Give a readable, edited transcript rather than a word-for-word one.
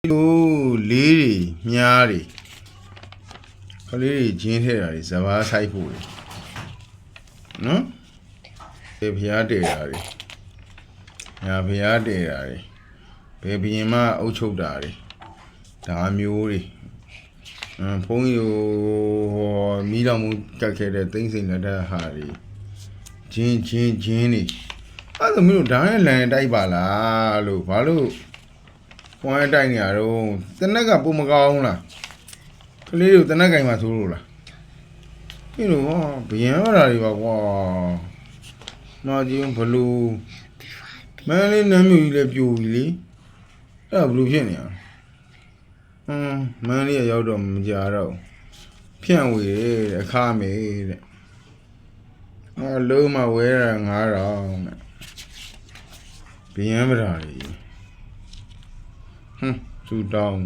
လိုလေးတွေမြားတွေကလေးတွေဂျင်းထဲတာတွေဇဘာဆိုင်ဖို့တွေနော်ဘယ်ဖျားတည်တာတွေညာဖျားတည်တာတွေဘယ်ဘရင်မအုပ်ချုပ်တာတွေဒါမျိုးတွေဘုန်းကြီးတို့မီးတော်မူတက်ခဲ့တဲ့သိမ့်စိန်လက်ထက်ဟာတွေဂျင်းတွေအဲ့ဒါမျိုးဓာတ်နဲ့လန်တိုက်ပါလားလို့ဘာလို့ဝိုင်းတိုက်နေရတော့တနက်ကပုံမကောင်းလားကလေးတို့တနက်ကင်မှာသိုးလို့လားဒီလိုဘယံရတာတွေပါကွာမာကြီးဘလူမန်းလေးနမ်းမြူကြီးလည်းပြိုပြီလေအဲ့ဒါဘလူဖြစ်နေရမန်းလေးရောက်တော့မကြတော့ဖြန့်ဝေတဲ့အခါမေတဲ့လုံးမဝဲရ9000တဲ့ဘယံပဓာတွေသူတောင်း